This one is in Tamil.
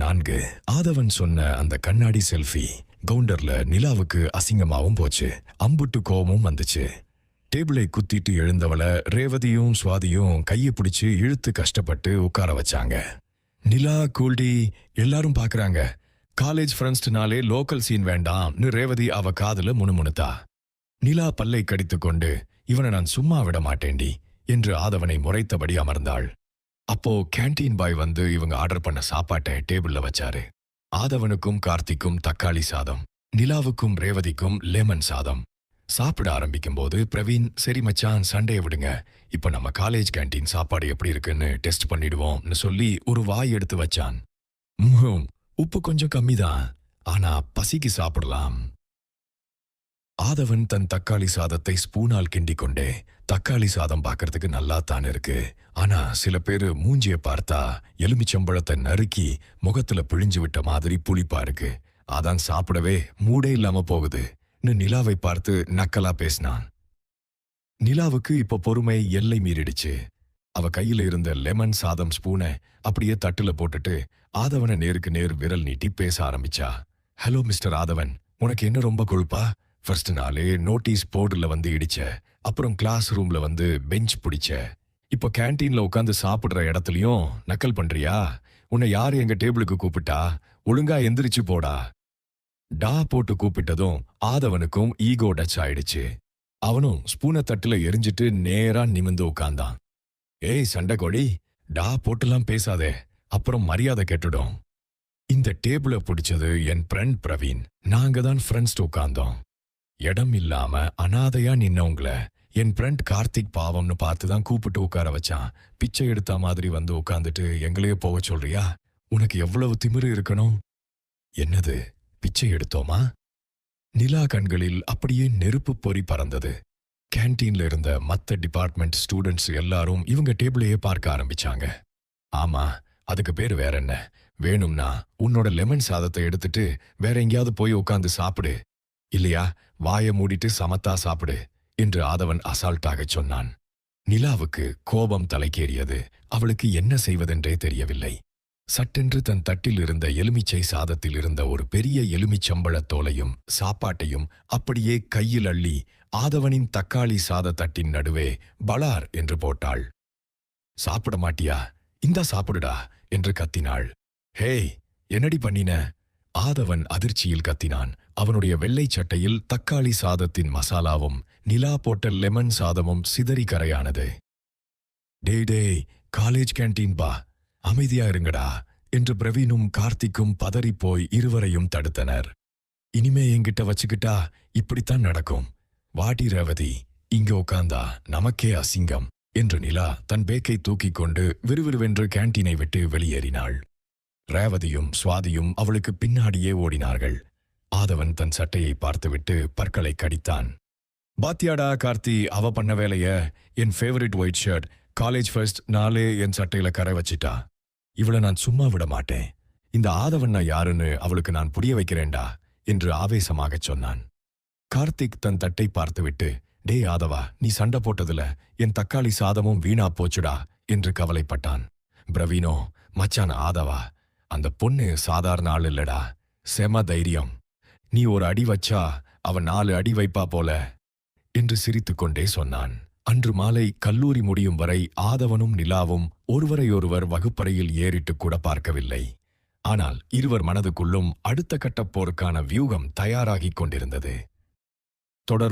4. ஆதவன் சொன்ன அந்த கண்ணாடி செல்ஃபி கவுண்டர்ல நிலாவுக்கு அசிங்கமாவும் போச்சு. அம்புட்டு கோபமும் வந்துச்சு. டேபிளை குத்திட்டு எழுந்தவள ரேவதியும் சுவாதியும் கையை பிடிச்சு இழுத்து கஷ்டப்பட்டு உட்கார வச்சாங்க. நிலா கூல்டி, எல்லாரும் பாக்குறாங்க. காலேஜ் ஃப்ரெண்ட்ஸ்னாலே லோக்கல் சீன் வேண்டாம்னு ரேவதி அவ காதுல முணுமுணுத்தா. நிலா பல்லை கடித்து கொண்டு, இவனை நான் சும்மா விட மாட்டேண்டி என்று ஆதவனை முறைத்தபடி அமர்ந்தாள். அப்போ கேண்டீன் பாய் வந்து இவங்க ஆர்டர் பண்ண சாப்பாட்டை டேபிள்ல வச்சாரு. ஆதவனுக்கும் கார்த்திக்கும் தக்காளி சாதம், நிலாவுக்கும் ரேவதிக்கும் லெமன் சாதம். சாப்பிட ஆரம்பிக்கும் போது பிரவீன், சரி மச்சான் சண்டையை விடுங்க, இப்ப நம்ம காலேஜ் கேண்டீன் சாப்பாடு எப்படி இருக்குன்னு டெஸ்ட் பண்ணிடுவோம்னு சொல்லி ஒரு வாய் எடுத்து வச்சான். உப்பு கொஞ்சம் கம்மிதான், ஆனா பசிக்கு சாப்பிடலாம். ஆதவன் தன் தக்காளி சாதத்தை ஸ்பூனால் கிண்டிக் கொண்டே, தக்காளி சாதம் பார்க்கறதுக்கு நல்லா தான் இருக்கு, ஆனா சில பேரு மூஞ்சிய பார்த்தா எலுமிச்சம்பழத்தை நறுக்கி முகத்துல பிழிஞ்சு விட்ட மாதிரி புளிப்பா இருக்கு, அதான் சாப்பிடவே மூடே இல்லாம போகுதுன்னு நிலாவை பார்த்து நக்கலா பேசினான். நிலாவுக்கு இப்ப பொறுமை எல்லை மீறிடுச்சு. அவ கையில இருந்த லெமன் சாதம் ஸ்பூனை அப்படியே தட்டுல போட்டுட்டு ஆதவனை நேருக்கு நேர் விரல் நீட்டி பேச ஆரம்பிச்சா. ஹலோ மிஸ்டர் ஆதவன், உனக்கு என்ன ரொம்ப கொழுப்பா? ஃபர்ஸ்ட் நாளே நோட்டீஸ் போர்டுல வந்து இடிச்ச, அப்புறம் கிளாஸ் ரூம்ல வந்து பெஞ்ச் பிடிச்ச, இப்போ கேண்டீன்ல உட்காந்து சாப்பிடுற இடத்துலயும் நக்கல் பண்றியா? உன்னை யாரு எங்க டேபிளுக்கு கூப்பிட்டா? ஒழுங்கா எந்திரிச்சு போடா. டா போட்டு கூப்பிட்டதும் ஆதவனுக்கும் ஈகோ டச் ஆயிடுச்சு. அவனும் ஸ்பூனை தட்டுல எரிஞ்சிட்டு நேரா நிமிந்து உட்கார்ந்தான். ஏய் சண்டைக்கோழி, டா போட்டுலாம் பேசாதே, அப்புறம் மரியாதை கெட்டுடும். இந்த டேபிளை பிடிச்சது என் ஃப்ரெண்ட் பிரவீன், நாங்க தான் ஃப்ரெண்ட்ஸ் உட்கார்ந்தோம். இடம் இல்லாம அனாதையா நின்னவங்கள என் ஃப்ரெண்ட் கார்த்திக் பாவம்னு பார்த்துதான் கூப்பிட்டு உட்கார வச்சான். பிச்சை எடுத்த மாதிரி வந்து உட்கார்ந்துட்டு எங்களையே போக சொல்றியா? உனக்கு எவ்வளவு திமிரு இருக்கணும்? என்னது, பிச்சை எடுத்தோமா? நிலா கண்களில் அப்படியே நெருப்பு பொறி பறந்தது. கேண்டீன்ல இருந்த மத்த டிபார்ட்மெண்ட் ஸ்டூடெண்ட்ஸ் எல்லாரும் இவங்க டேபிளையே பார்க்க ஆரம்பிச்சாங்க. ஆமா, அதுக்கு பேரு வேற என்ன? வேணும்னா உன்னோட லெமன் சாதத்தை எடுத்துட்டு வேற எங்கேயாவது போய் உட்காந்து சாப்பிடு, இல்லையா வாயை மூடிட்டு சமத்தா சாப்பிடு என்று ஆதவன் அசால்ட்டாகச் சொன்னான். நிலாவுக்கு கோபம் தலைக்கேறியது. அவளுக்கு என்ன செய்வதென்றே தெரியவில்லை. சட்டென்று தன் தட்டில் இருந்த எலுமிச்சை சாதத்தில் இருந்த ஒரு பெரிய எலுமிச்சம்பழத் தோலையும் சாப்பாட்டையும் அப்படியே கையில் அள்ளி ஆதவனின் தக்காளி சாத தட்டின் நடுவே பலார் என்று போட்டாள். சாப்பிட மாட்டியா? இந்தா சாப்பிடுடா என்று கத்தினாள். ஹேய், என்னடி பண்ணின? ஆதவன் அதிர்ச்சியில் கத்தினான். அவனுடைய வெள்ளை சட்டையில் தக்காளி சாதத்தின் மசாலாவும் நிலா போட்ட லெமன் சாதமும் சிதறி கரையானது. டேய் டேய், காலேஜ் கேண்டீன் பா, அமைதியா இருங்கடா என்று பிரவீனும் கார்த்திக்கும் பதறிப்போய் இருவரையும் தடுத்தனர். இனிமே என்கிட்ட வச்சுக்கிட்டா இப்படித்தான் நடக்கும். வாடி ரேவதி, இங்க உட்கார்ந்தா நமக்கே அசிங்கம் என்று நிலா தன் பேக்கை தூக்கிக் கொண்டு விறுவிறுவென்று கேண்டீனை விட்டு வெளியேறினாள். ரேவதியும் சுவாதியும் அவளுக்கு பின்னாடியே ஓடினார்கள். ஆதவன் தன் சட்டையை பார்த்துவிட்டு பற்களை கடித்தான். பாத்தியாடா கார்த்தி, அவ பண்ண வேலைய, என் favourite white shirt, college first நாளே என் சட்டையில கரை வச்சிட்டா. இவளை நான் சும்மா விட மாட்டேன். இந்த ஆதவன் நான் யாருன்னு அவளுக்கு நான் புரிய வைக்கிறேன்டா என்று ஆவேசமாகச் சொன்னான். கார்த்திக் தன் தட்டை பார்த்துவிட்டு, டே ஆதவா, நீ சண்டை போட்டதுல என் தக்காளி சாதமும் வீணா போச்சுடா என்று கவலைப்பட்டான். பிரவீனோ, மச்சான் ஆதவா, அந்த பொண்ணு சாதாரண ஆள் இல்லடா, செம தைரியம். நீ ஒரு அடி வச்சா அவன் 4 அடி வைப்பா போல என்று சிரித்துக்கொண்டே சொன்னான். அன்று மாலை கல்லூரி முடியும் வரை ஆதவனும் நிலாவும் ஒருவரையொருவர் வகுப்பறையில் ஏறிட்டு கூட பார்க்கவில்லை. ஆனால் இருவர் மனதுக்குள்ளும் அடுத்த கட்டப் போருக்கான வியூகம் தயாராகிக் கொண்டிருந்தது. தொடரும்.